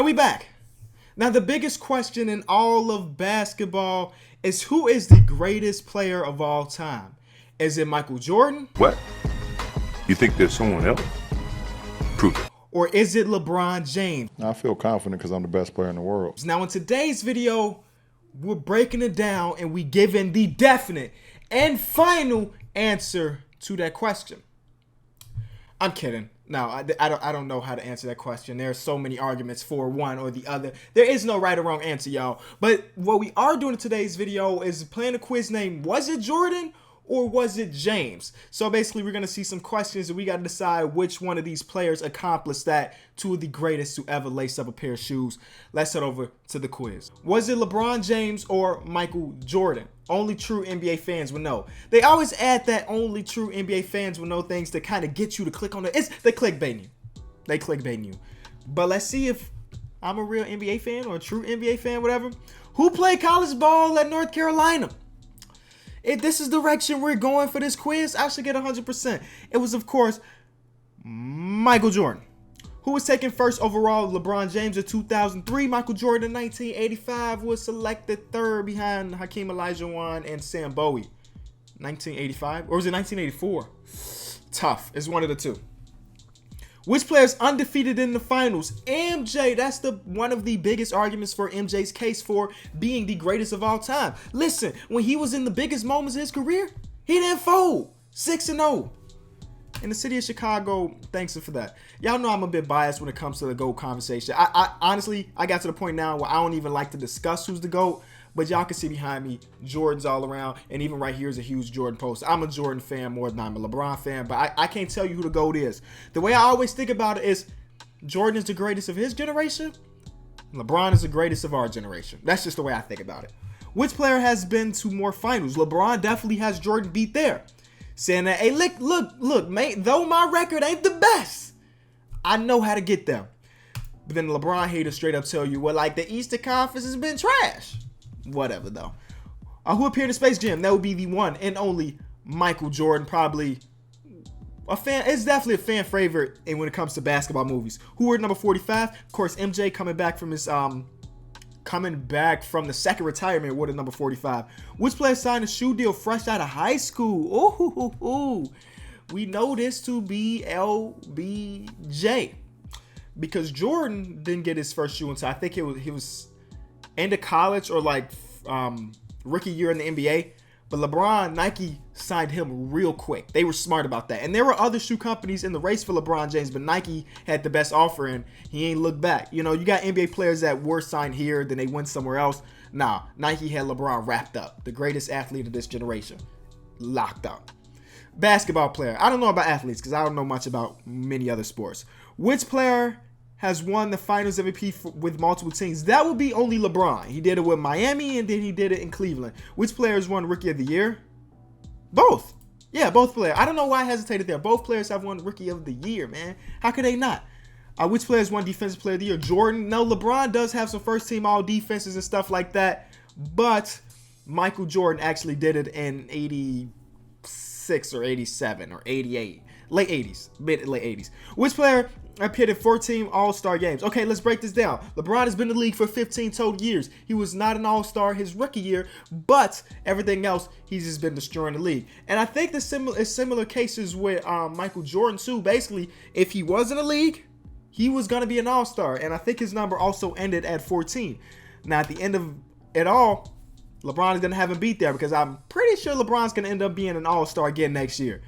And we back. Now, the biggest question in all of basketball is who is the greatest player of all time? Is it Michael Jordan? What? You think there's someone else? Prove it. Or is it LeBron James? I feel confident because I'm the best player in the world. Now, in today's video, we're breaking it down and we giving the definite and final answer to that question. I'm kidding. No, I don't know how to answer that question. There are so many arguments for one or the other. There is no right or wrong answer, y'all. But what we are doing in today's video is playing a quiz named Was It Jordan or Was It James? So basically, we're going to see some questions and we got to decide which one of these players accomplished that, two of the greatest to ever lace up a pair of shoes. Let's head over to the quiz. Was it LeBron James or Michael Jordan? Only true NBA fans will know. They always add that only true NBA fans will know things to kind of get you to click on it. They clickbaiting you. They clickbaiting you. But let's see if I'm a real NBA fan or a true NBA fan, whatever. Who played college ball at North Carolina? If this is the direction we're going for this quiz, I should get 100%. It was, of course, Michael Jordan. Who was taken first overall? LeBron James in 2003. Michael Jordan in 1985 was selected third behind Hakeem Olajuwon and Sam Bowie. 1985? Or was it 1984? Tough. It's one of the two. Which player is undefeated in the finals? MJ. That's one of the biggest arguments for MJ's case for being the greatest of all time. Listen, when he was in the biggest moments of his career, he didn't fold. 6-0. In the city of Chicago, thanks for that. Y'all know I'm a bit biased when it comes to the GOAT conversation. I honestly, I got to the point now where I don't even like to discuss who's the GOAT. But y'all can see behind me, Jordan's all around. And even right here is a huge Jordan poster. I'm a Jordan fan more than I'm a LeBron fan. But I can't tell you who the GOAT is. The way I always think about it is Jordan is the greatest of his generation. LeBron is the greatest of our generation. That's just the way I think about it. Which player has been to more finals? LeBron definitely has Jordan beat there. Saying that, hey, look, mate, though my record ain't the best, I know how to get them. But then the LeBron haters straight up tell you, well, like the Eastern Conference has been trash. Whatever, though. Who appeared in Space Jam? That would be the one and only Michael Jordan. Probably a fan. It's definitely a fan favorite when it comes to basketball movies. Who were number 45? Of course, MJ coming back from his the second retirement awarded number 45. Which player signed a shoe deal fresh out of high school? Ooh. We know this to be LBJ. Because Jordan didn't get his first shoe until I think he was end of college or like rookie year in the NBA. But LeBron, Nike signed him real quick. They were smart about that. And there were other shoe companies in the race for LeBron James, but Nike had the best offer and he ain't looked back. You know, you got NBA players that were signed here, then they went somewhere else. Nah, Nike had LeBron wrapped up. The greatest athlete of this generation. Locked up. Basketball player. I don't know about athletes because I don't know much about many other sports. Which player has won the finals MVP with multiple teams? That would be only LeBron. He did it with Miami and then he did it in Cleveland. Which players won Rookie of the Year? Both. Yeah, both players. I don't know why I hesitated there. Both players have won Rookie of the Year, man. How could they not? Which players won Defensive Player of the Year? Jordan. No, LeBron does have some first team all defenses and stuff like that. But Michael Jordan actually did it in 86 or 87 or 88. Late 80s. Late 80s. Which player appeared in 14 All-Star games? Okay, let's break this down. LeBron has been in the league for 15 total years. He was not an All-Star his rookie year, but everything else, he's just been destroying the league. And I think the similar cases with Michael Jordan too. Basically, if he was in the league, he was going to be an All-Star. And I think his number also ended at 14. Now, at the end of it all, LeBron is going to have him beat there because I'm pretty sure LeBron's going to end up being an All-Star again next year.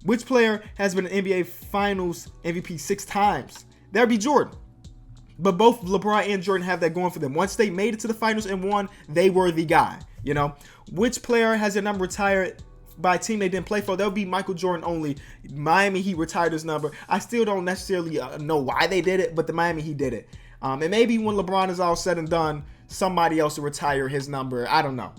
Which player has been an NBA Finals MVP 6 times? That would be Jordan. But both LeBron and Jordan have that going for them. Once they made it to the finals and won, they were the guy, you know? Which player has their number retired by a team they didn't play for? That would be Michael Jordan only. Miami, he retired his number. I still don't necessarily know why they did it, but the Miami, he did it. And maybe when LeBron is all said and done, somebody else will retire his number. I don't know.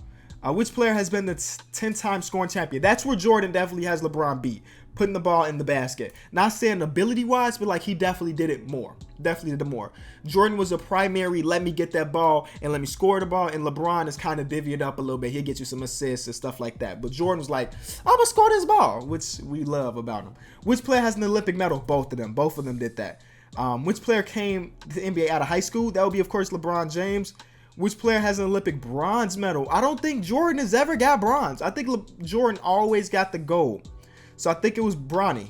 Which player has been the 10-time scoring champion? That's where Jordan definitely has LeBron beat. Putting the ball in the basket. Not saying ability-wise, but like he definitely did it more. Definitely did it more. Jordan was a primary, let me get that ball and let me score the ball. And LeBron is kind of divvied up a little bit. He'll get you some assists and stuff like that. But Jordan was like, I'm going to score this ball, which we love about him. Which player has an Olympic medal? Both of them. Both of them did that. Which player came to the NBA out of high school? That would be, of course, LeBron James. Which player has an Olympic bronze medal? I don't think Jordan has ever got bronze. I think Jordan always got the gold. So I think it was Bronny.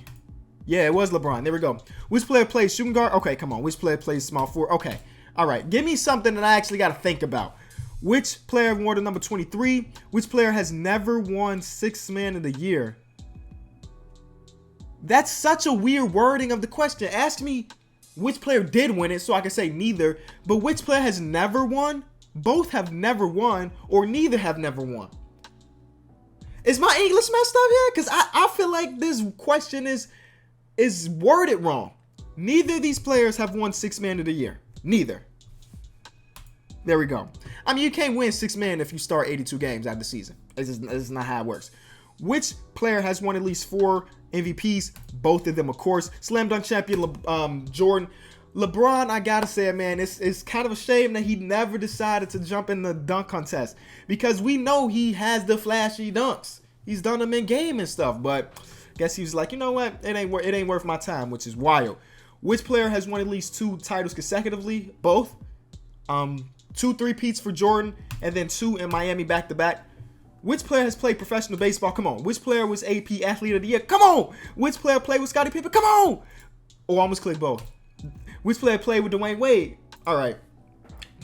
Yeah, it was LeBron. There we go. Which player plays shooting guard? Okay, come on. Which player plays small forward? Okay. All right. Give me something that I actually got to think about. Which player wore the number 23? Which player has never won Sixth Man of the Year? That's such a weird wording of the question. Ask me which player did win it so I can say neither. But which player has never won? Both have never won, or neither have never won. Is my English messed up here? Because I feel like this question is worded wrong. Neither of these players have won Sixth Man of the Year. Neither. There we go. I mean, you can't win Sixth Man if you start 82 games out of the season. It's not how it works. Which player has won at least 4 MVPs? Both of them, of course. Slam dunk champion Jordan. LeBron, I gotta say, man, it's kind of a shame that he never decided to jump in the dunk contest, because we know he has the flashy dunks. He's done them in game and stuff, but I guess he was like, you know what, it ain't worth my time, which is wild. Which player has won at least 2 titles consecutively? Both. 2 3-peats for Jordan, and then 2 in Miami back-to-back. Which player has played professional baseball? Come on. Which player was AP Athlete of the Year? Come on. Which player played with Scottie Pippen? Come on. Oh, I almost clicked both. Which player played with Dwayne Wade? All right.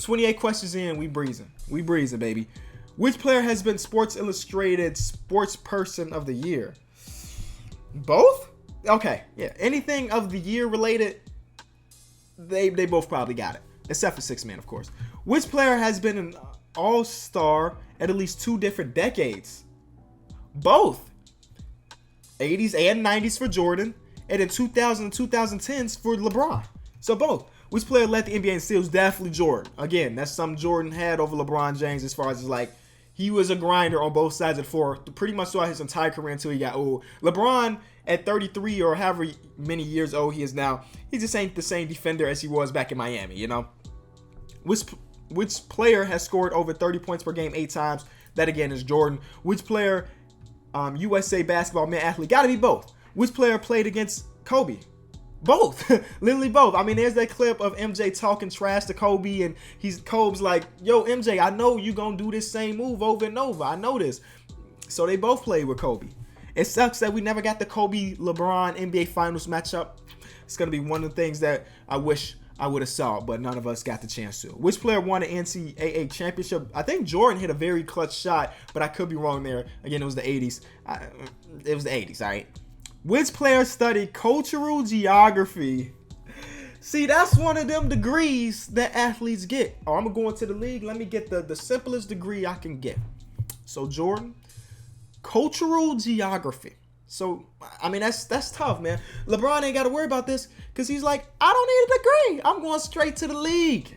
28 questions in. We breezing. We breezing, baby. Which player has been Sports Illustrated Sports Person of the Year? Both? Okay. Yeah. Anything of the year related, they both probably got it. Except for Sixth Man, of course. Which player has been an all-star at least 2 different decades? Both. 80s and 90s for Jordan, and in 2000 and 2010s for LeBron. So both. Which player led the NBA in steals? Definitely Jordan. Again, that's something Jordan had over LeBron James, as far as like he was a grinder on both sides of the floor pretty much throughout his entire career until he got old. LeBron at 33 or however many years old he is now, he just ain't the same defender as he was back in Miami, you know? Which player has scored over 30 points per game 8 times? That again is Jordan. Which player, USA basketball man athlete? Gotta be both. Which player played against Kobe? Both. Literally both. I mean, there's that clip of MJ talking trash to Kobe, and Kobe's like, yo, MJ, I know you gonna do this same move over and over. I know this. So they both played with Kobe. It sucks that we never got the Kobe-LeBron NBA Finals matchup. It's gonna be one of the things that I wish I would have saw, but none of us got the chance to. Which player won the NCAA championship? I think Jordan hit a very clutch shot, but I could be wrong there. Again, it was the 80s. It was the 80s, all right? Which player studied cultural geography? See, that's one of them degrees that athletes get. Oh, I'm going to go into the league. Let me get the simplest degree I can get. So, Jordan, cultural geography. So, I mean, that's tough, man. LeBron ain't got to worry about this because he's like, I don't need a degree. I'm going straight to the league.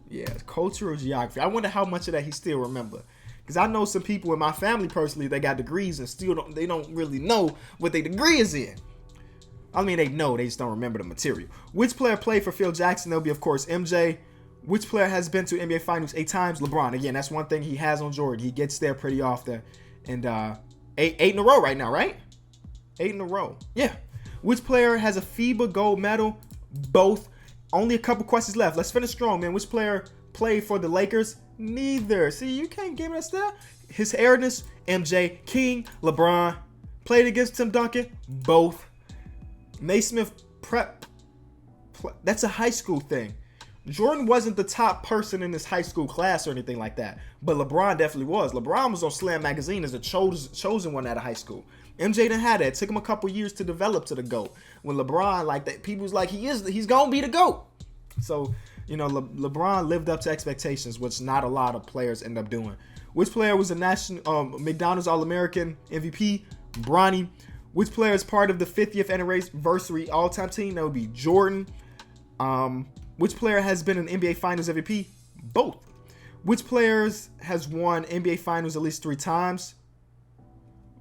Yeah, cultural geography. I wonder how much of that he still remember. Because I know some people in my family personally that got degrees and still don't really know what their degree is in. I mean, they know, they just don't remember the material. Which player played for Phil Jackson? That'll be, of course, MJ. Which player has been to NBA Finals 8 times? LeBron. Again, that's one thing he has on Jordan. He gets there pretty often. And eight in a row right now, right? 8 in a row. Yeah. Which player has a FIBA gold medal? Both. Only a couple questions left. Let's finish strong, man. Which player played for the Lakers? Neither. See, you can't give me that stuff. His airness, MJ. King, LeBron. Played against Tim Duncan? Both. Naismith prep. That's a high school thing. Jordan wasn't the top person in his high school class or anything like that, but LeBron definitely was. LeBron was on Slam magazine as a chosen one out of high school. MJ didn't have that. It took him a couple years to develop to the GOAT. When LeBron, like that, people was like, he's gonna be the GOAT. So, you know, LeBron lived up to expectations, which not a lot of players end up doing. Which player was a national McDonald's All-American MVP? Bronny. Which player is part of the 50th anniversary all-time team? That would be Jordan. Which player has been an NBA Finals MVP? Both. Which players has won NBA Finals at least 3 times?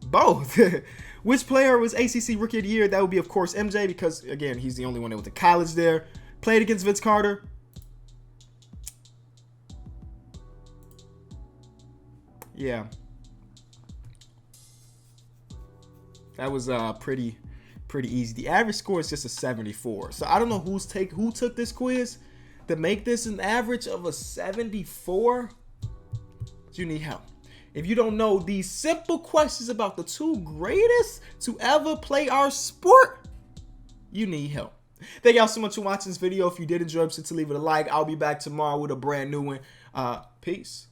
Both. Which player was ACC Rookie of the Year? That would be, of course, MJ, because, again, he's the only one that went to college there. Played against Vince Carter. Yeah. That was pretty pretty easy. The average score is just a 74. So I don't know who took this quiz to make this an average of a 74. You need help. If you don't know these simple questions about the 2 greatest to ever play our sport, you need help. Thank y'all so much for watching this video. If you did enjoy, please leave it a like. I'll be back tomorrow with a brand new one. Peace.